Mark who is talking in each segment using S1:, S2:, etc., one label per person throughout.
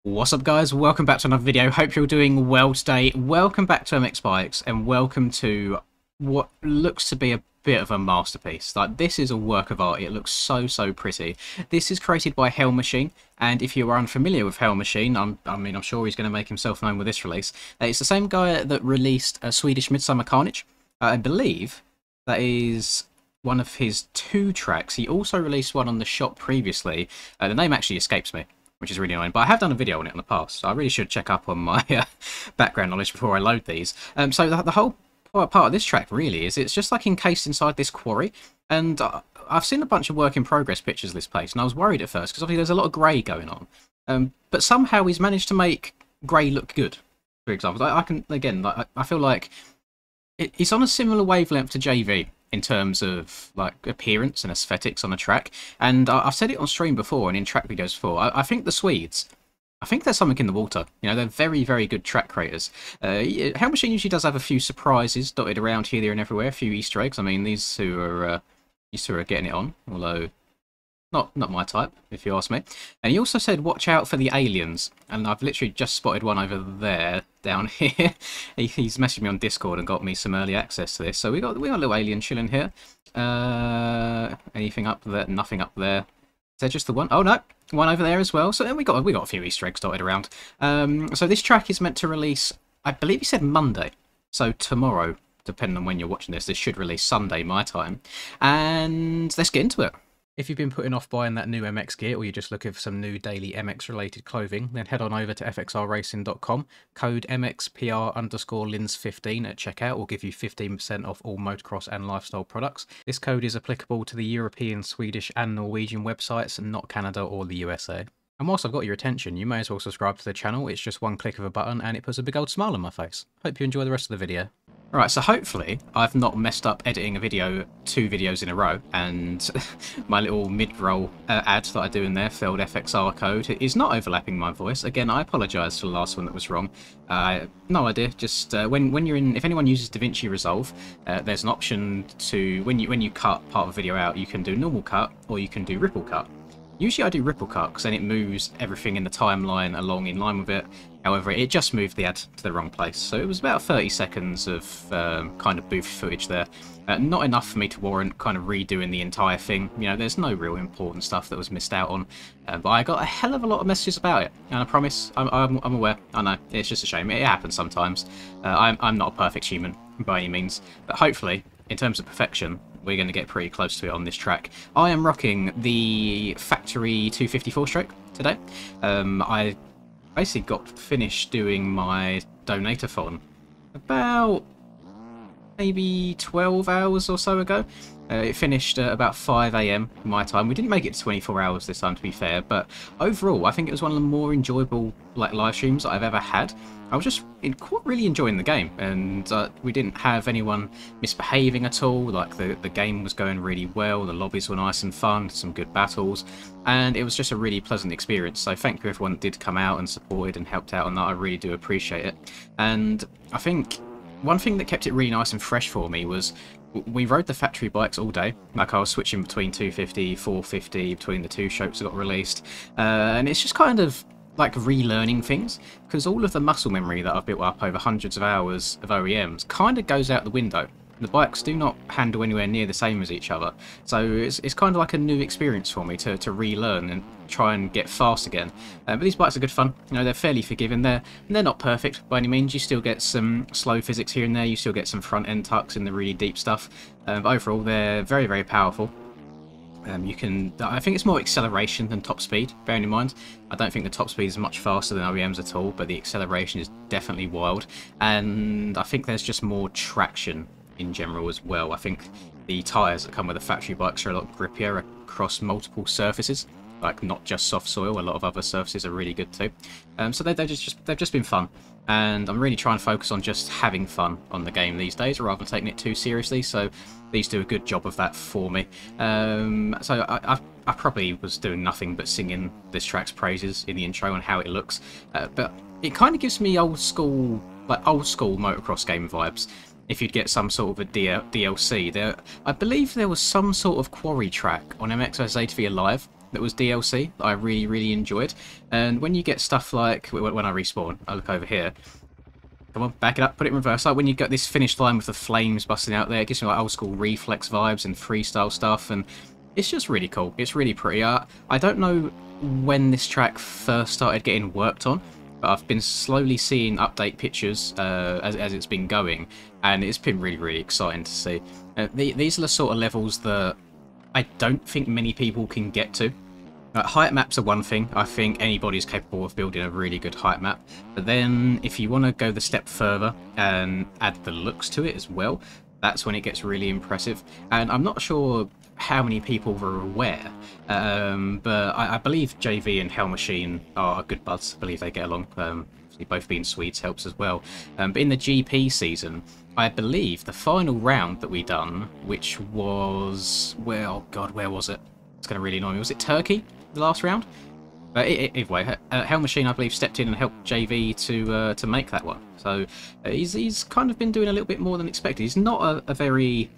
S1: What's up guys, welcome back to another video. Hope you're doing well today. Welcome back to MX Bikes and welcome to what looks to be a bit of a masterpiece. Like, this is a work of art. It looks so pretty. This is created by Hell Machine, and if you are unfamiliar with Hell Machine, I'm sure he's going to make himself known with this release. It's the same guy that released Swedish Midsummer Carnage. I believe that is one of his 2 tracks. He also released one on the shop previously. The name actually escapes me, which is really annoying, but I have done a video on it in the past, so I really should check up on my background knowledge before I load these. So the whole part of this track really is it's just like encased inside this quarry, and I've seen a bunch of work in progress pictures of this place, and I was worried at first because obviously there's a lot of grey going on, but somehow he's managed to make grey look good. For example, I can again, I feel like it's on a similar wavelength to JV in terms of like appearance and aesthetics on a track, and I've said it on stream before and in track videos before. I think the Swedes, I think there's something in the water. You know, they're very good track creators. Hell Machine usually does have a few surprises dotted around here, there, and everywhere. A few Easter eggs. I mean, these two are getting it on, although not my type, if you ask me. And he also said, watch out for the aliens. And I've literally just spotted one over there, down here. He's messaged me on Discord and got me some early access to this. So we got a little alien chilling here. Anything up there? Nothing up there. Is there just the one? Oh no, one over there as well. So then we got a few Easter eggs dotted around. So this track is meant to release, I believe he said Monday. So tomorrow, depending on when you're watching this, this should release Sunday my time. And let's get into it. If you've been putting off buying that new MX gear, or you're just looking for some new daily MX related clothing, then head on over to fxrracing.com. Code MXPR_Lins15 at checkout will give you 15% off all motocross and lifestyle products. This code is applicable to the European, Swedish and Norwegian websites, and not Canada or the USA. And whilst I've got your attention, you may as well subscribe to the channel. It's just one click of a button and it puts a big old smile on my face. Hope you enjoy the rest of the video. Alright, so hopefully I've not messed up editing a video 2 videos in a row, and my little mid-roll ad that I do in there, failed FXR code, is not overlapping my voice. Again, I apologise for the last one that was wrong. No idea, just when you're in, if anyone uses DaVinci Resolve, there's an option to, when you cut part of a video out, you can do normal cut or you can do ripple cut. Usually I do ripple cut because then it moves everything in the timeline along in line with it. However, it just moved the ad to the wrong place. So it was about 30 seconds of kind of booth footage there. Not enough for me to warrant kind of redoing the entire thing. You know, there's no real important stuff that was missed out on. But I got a hell of a lot of messages about it. And I promise, I'm aware. I know, it's just a shame. It happens sometimes. I'm not a perfect human by any means. But hopefully, in terms of perfection, we're going to get pretty close to it on this track. I am rocking the Factory 254 stroke today. I basically got finished doing my Donator-thon about maybe 12 hours or so ago. It finished at about 5 AM my time. We didn't make it to 24 hours this time, to be fair, but overall I think it was one of the more enjoyable live streams that I've ever had. I was just really enjoying the game, and we didn't have anyone misbehaving at all. Like, the game was going really well, the lobbies were nice and fun, some good battles, and it was just a really pleasant experience. So thank you everyone that did come out and supported and helped out on that. I really do appreciate it. And I think one thing that kept it really nice and fresh for me was we rode the factory bikes all day. Like, I was switching between 250, 450, between the 2 shapes that got released, and it's just kind of like relearning things, because all of the muscle memory that I've built up over hundreds of hours of OEMs kind of goes out the window. The bikes do not handle anywhere near the same as each other, so it's kind of like a new experience for me to relearn and try and get fast again. But these bikes are good fun. You know, they're fairly forgiving. They're not perfect by any means. You still get some slow physics here and there. You still get some front end tucks in the really deep stuff. But overall, they're very powerful. I think it's more acceleration than top speed, bearing in mind. I don't think the top speed is much faster than OEMs at all, but the acceleration is definitely wild. And I think there's just more traction in general as well. I think the tyres that come with the factory bikes are a lot grippier across multiple surfaces, like not just soft soil. A lot of other surfaces are really good too. So they've just been fun, and I'm really trying to focus on just having fun on the game these days rather than taking it too seriously. So these do a good job of that for me. So I probably was doing nothing but singing this track's praises in the intro and how it looks, but it kind of gives me old school motocross game vibes. If you'd get some sort of a DLC, I believe there was some sort of quarry track on MX vs ATV Alive that was DLC that I really, really enjoyed. And when you get stuff like, when I respawn, I look over here. Come on, back it up, put it in reverse. Like when you get this finished line with the flames busting out there, it gives me like old school Reflex vibes and freestyle stuff, and it's just really cool. It's really pretty. I don't know when this track first started getting worked on, but I've been slowly seeing update pictures as it's been going, and it's been really, really exciting to see. These are the sort of levels that I don't think many people can get to. Height maps are one thing. I think anybody's capable of building a really good height map. But then if you want to go the step further and add the looks to it as well, that's when it gets really impressive. And I'm not sure how many people were aware, but I believe JV and Hell Machine are good buds. I believe they get along. Both being Swedes helps as well. But in the GP season, I believe the final round that we done, which was, well, God, where was it? It's going to really annoy me. Was it Turkey, the last round? But either way, Hell Machine, I believe, stepped in and helped JV to make that one. So he's kind of been doing a little bit more than expected. He's not a very,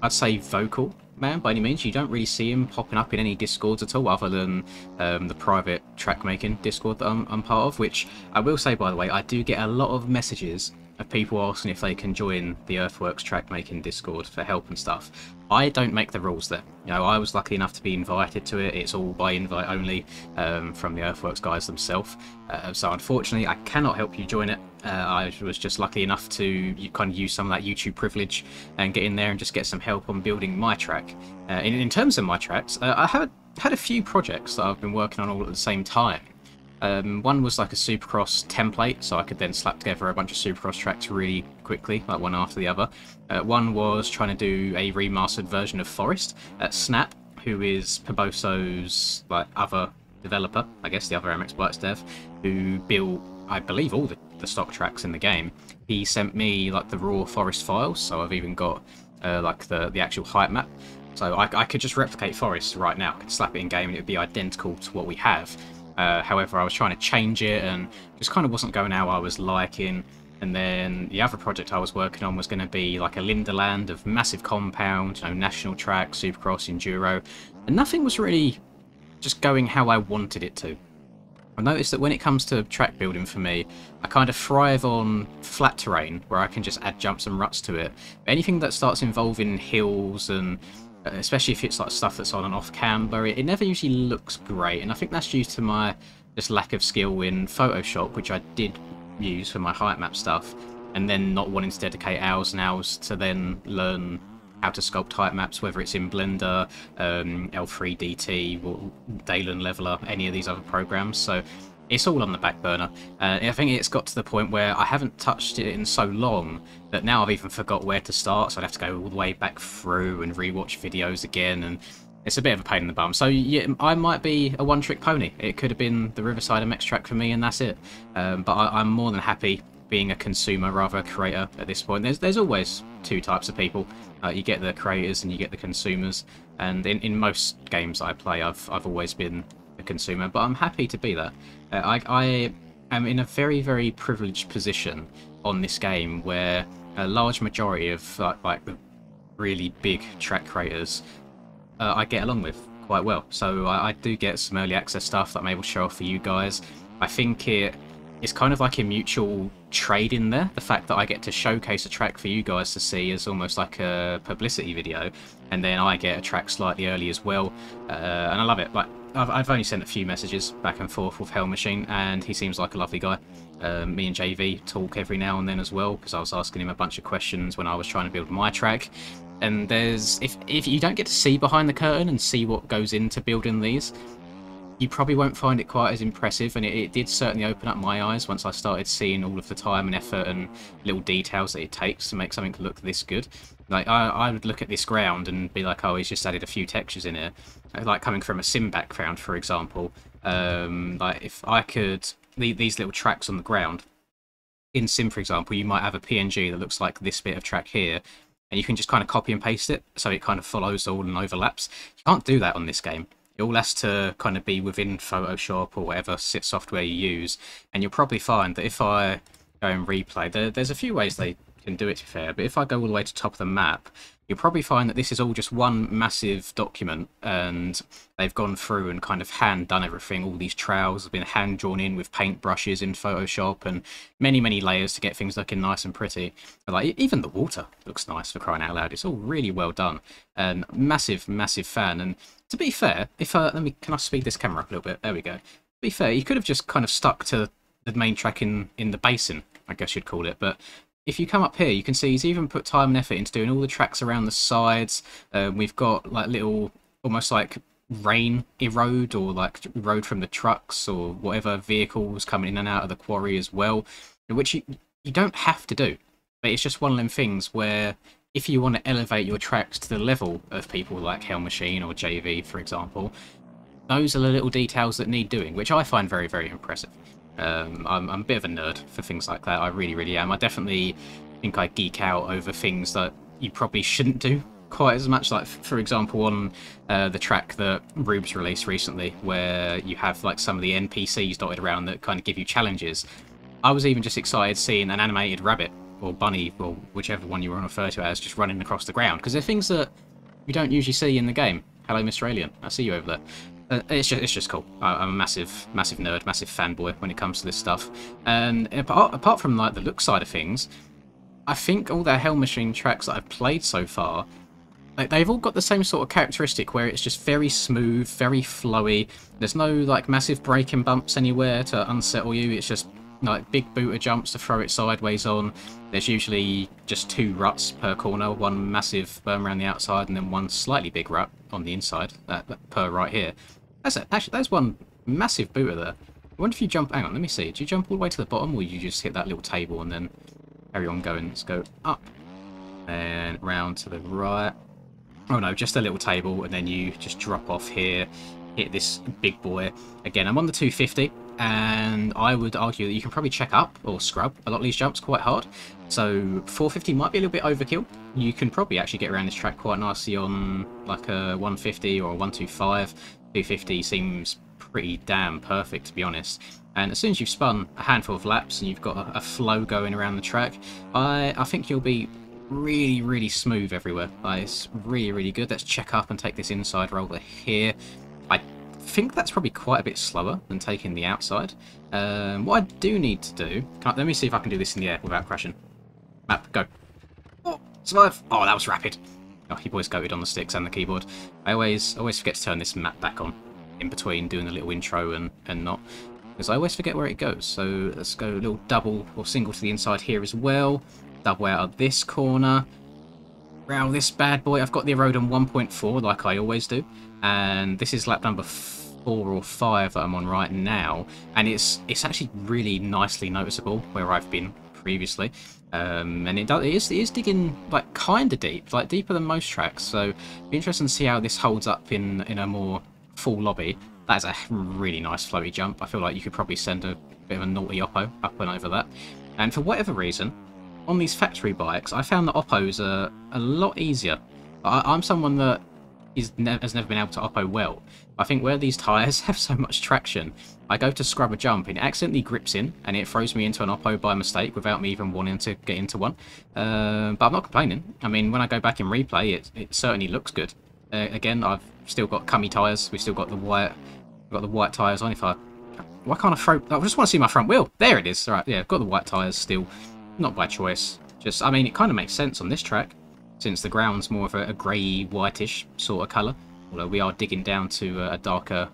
S1: I'd say, vocal man by any means. You don't really see him popping up in any discords at all, other than the private track making discord that I'm part of, which I will say, by the way, I do get a lot of messages of people asking if they can join the Earthworks track making discord for help and stuff. I don't make the rules there. You know, I was lucky enough to be invited to it. It's all by invite only from the Earthworks guys themselves. So unfortunately, I cannot help you join it. I was just lucky enough to kind of use some of that YouTube privilege and get in there and just get some help on building my track. In terms of my tracks, I had a few projects that I've been working on all at the same time. One was like a Supercross template, so I could then slap together a bunch of Supercross tracks really quickly, like one after the other. One was trying to do a remastered version of Forest. Snap, who is Paboso's like other developer, I guess the other MX Blights dev, who built, I believe, all the stock tracks in the game. He sent me like the raw Forest files, so I've even got like the actual height map. So I could just replicate Forest right now. I could slap it in game and it would be identical to what we have. However, I was trying to change it and just kind of wasn't going how I was liking. And then the other project I was working on was going to be like a Linderland of massive compound, you know, national track, Supercross, Enduro. And nothing was really just going how I wanted it to. I noticed that when it comes to track building for me, I kind of thrive on flat terrain where I can just add jumps and ruts to it. But anything that starts involving hills and especially if it's like stuff that's on and off camber, it never usually looks great, and I think that's due to my just lack of skill in Photoshop, which I did use for my height map stuff, and then not wanting to dedicate hours and hours to then learn how to sculpt height maps, whether it's in Blender, L3DT, or Dalen Leveler, any of these other programs. So it's all on the back burner. I think it's got to the point where I haven't touched it in so long that now I've even forgot where to start, so I'd have to go all the way back through and rewatch videos again, and it's a bit of a pain in the bum. So yeah, I might be a one-trick pony. It could have been the Riverside MX track for me, and that's it. But I'm more than happy being a consumer rather a creator at this point. There's always two types of people. You get the creators and you get the consumers, and in most games I play, I've always been a consumer, but I'm happy to be that. I am in a very, very privileged position on this game where a large majority of like the really big track creators I get along with quite well. So I do get some early access stuff that I'm able to show off for you guys. I think it's kind of like a mutual trade in there. The fact that I get to showcase a track for you guys to see is almost like a publicity video, and then I get a track slightly early as well, and I love it. Like I've only sent a few messages back and forth with Hell Machine, and he seems like a lovely guy. Me and JV talk every now and then as well, because I was asking him a bunch of questions when I was trying to build my track. And there's if you don't get to see behind the curtain and see what goes into building these, you probably won't find it quite as impressive, and it did certainly open up my eyes once I started seeing all of the time and effort and little details that it takes to make something look this good. Like, I would look at this ground and be like, oh, he's just added a few textures in here. Like, coming from a sim background, for example, like, if I could... These little tracks on the ground, in sim, for example, you might have a PNG that looks like this bit of track here, and you can just kind of copy and paste it, so it kind of follows all and overlaps. You can't do that on this game. It all has to kind of be within Photoshop or whatever software you use, and you'll probably find that if I go and replay, there's a few ways they can do it, to be fair. But if I go all the way to the top of the map, you'll probably find that this is all just one massive document, and they've gone through and kind of hand done everything. All these trails have been hand drawn in with paint brushes in Photoshop, and many, many layers to get things looking nice and pretty. But like even the water looks nice, for crying out loud. It's all really well done, and massive, massive fan. And to be fair, if can I speed this camera up a little bit? There we go. To be fair, you could have just kind of stuck to the main track in the basin, I guess you'd call it, but if you come up here, you can see he's even put time and effort into doing all the tracks around the sides. We've got like little, almost like rain erode, or like road from the trucks or whatever vehicles coming in and out of the quarry as well, which you don't have to do. But it's just one of them things where if you want to elevate your tracks to the level of people like Hell Machine or JV, for example, those are the little details that need doing, which I find very, very impressive. I'm a bit of a nerd for things like that. I really, really am. I definitely think I geek out over things that you probably shouldn't do quite as much. Like, for example, on the track that Rubes released recently, where you have like some of the NPCs dotted around that kind of give you challenges. I was even just excited seeing an animated rabbit or bunny, or whichever one you want to refer to as, just running across the ground, because they're things that you don't usually see in the game. Hello, Mr. Alien. I see you over there. It's just cool. I'm a massive nerd, massive fanboy when it comes to this stuff. And apart from like the look side of things, I think all the Hell Machine tracks that I've played so far, like, they've all got the same sort of characteristic where it's just very smooth, very flowy. There's no like massive braking bumps anywhere to unsettle you. It's just like big booter jumps to throw it sideways on. There's usually just 2 ruts per corner, one massive berm around the outside and then one slightly big rut on the inside, per right here. Actually, there's one massive booter there. I wonder if you jump... Hang on, let me see. Do you jump all the way to the bottom, or you just hit that little table and then carry on going? Let's go up and round to the right. Oh no, just a little table, and then you just drop off here, hit this big boy. Again, I'm on the 250, and I would argue that you can probably check up or scrub a lot of these jumps quite hard. So 450 might be a little bit overkill. You can probably actually get around this track quite nicely on like a 150 or a 125. 250 seems pretty damn perfect, to be honest. And as soon as you've spun a handful of laps and you've got a flow going around the track, I think you'll be really, really smooth everywhere. It's really, really good. Let's check up and take this inside roller here. I think that's probably quite a bit slower than taking the outside. What I do need to do... let me see if I can do this in the air without crashing. Map, go. Oh, survive. Oh, that was rapid. Oh, he boys goated on the sticks and the keyboard. I always forget to turn this map back on in between doing a little intro and not, because I always forget where it goes. So let's go a little double or single to the inside here as well. Double out of this corner. Round this bad boy. I've got the Erode on 1.4 like I always do, and this is lap number 4 or 5 that I'm on right now, and it's actually really nicely noticeable where I've been previously. And it is digging like kind of deep, like deeper than most tracks. So it'll be interesting to see how this holds up in a more full lobby. That's a really nice floaty jump. I feel like you could probably send a bit of a naughty oppo up and over that. And for whatever reason, on these factory bikes, I found that oppos are a lot easier. I'm someone that has never been able to oppo well. I think where these tyres have so much traction, I go to scrub a jump and it accidentally grips in and it throws me into an oppo by mistake without me even wanting to get into one. But I'm not complaining. I mean, when I go back and replay, it certainly looks good. Again, I've still got cummy tyres. We've still got the white tyres on. Why can't I throw... I just want to see my front wheel. There it is. All right, yeah, I've got the white tyres still. Not by choice. Just, I mean, it kind of makes sense on this track, since the ground's more of a grey, whitish sort of colour. Although we are digging down to a darker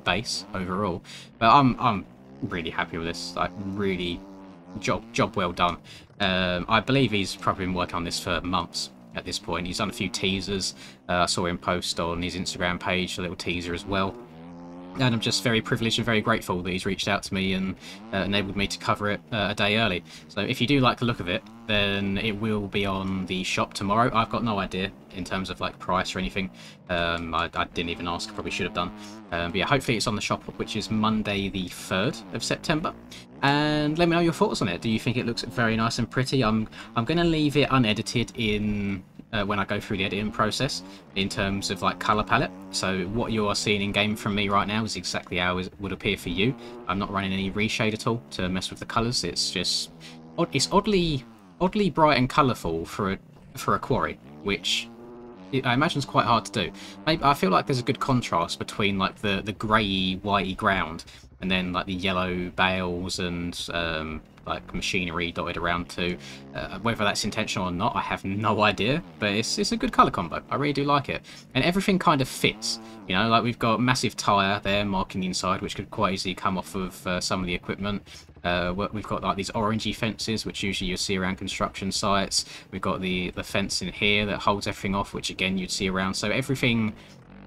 S1: base overall. But I'm really happy with this. Like, really, job well done. I believe he's probably been working on this for months at this point. He's done a few teasers. I saw him post on his Instagram page a little teaser as well. And I'm just very privileged and very grateful that he's reached out to me and enabled me to cover it a day early. So if you do like the look of it, then it will be on the shop tomorrow. I've got no idea in terms of like price or anything. I didn't even ask, probably should have done. But yeah, hopefully it's on the shop, which is Monday the 3rd of September. And let me know your thoughts on it. Do you think it looks very nice and pretty? I'm going to leave it unedited in... when I go through the editing process in terms of like color palette. So what you are seeing in game from me right now is exactly how it would appear for you. I'm not running any reshade at all to mess with the colors. It's just it's oddly oddly bright and colourful for a quarry, which I imagine is quite hard to do. I feel like there's a good contrast between like the grey, whitey ground and then like the yellow bales and like machinery dotted around too. Whether that's intentional or not, I have no idea, but it's a good colour combo. I really do like it, and everything kind of fits. You know, like we've got massive tyre there marking the inside, which could quite easily come off of some of the equipment. We've got like these orangey fences, which usually you'll see around construction sites. We've got the fence in here that holds everything off, which again you'd see around. So everything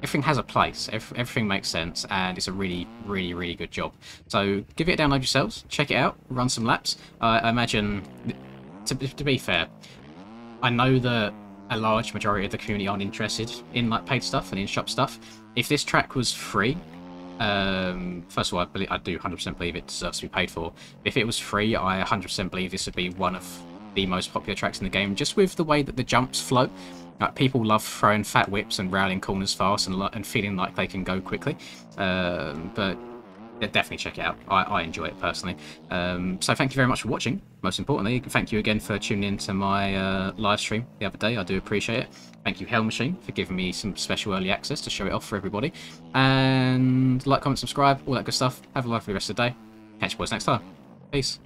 S1: has a place. Everything makes sense, and it's a really, really, really good job. So give it a download yourselves, check it out, run some laps. I imagine, to be fair, I know that a large majority of the community aren't interested in like paid stuff and in-shop stuff. If this track was free, first of all, I do 100% believe it deserves to be paid for. If it was free, I 100% believe this would be one of the most popular tracks in the game, just with the way that the jumps flow. Like, people love throwing fat whips and rounding corners fast and feeling like they can go quickly. But yeah, definitely check it out. I enjoy it personally. So thank you very much for watching. Most importantly, thank you again for tuning in to my live stream the other day. I do appreciate it. Thank you, Hell Machine, for giving me some special early access to show it off for everybody. And like, comment, subscribe, all that good stuff. Have a lovely rest of the day. Catch you boys next time. Peace.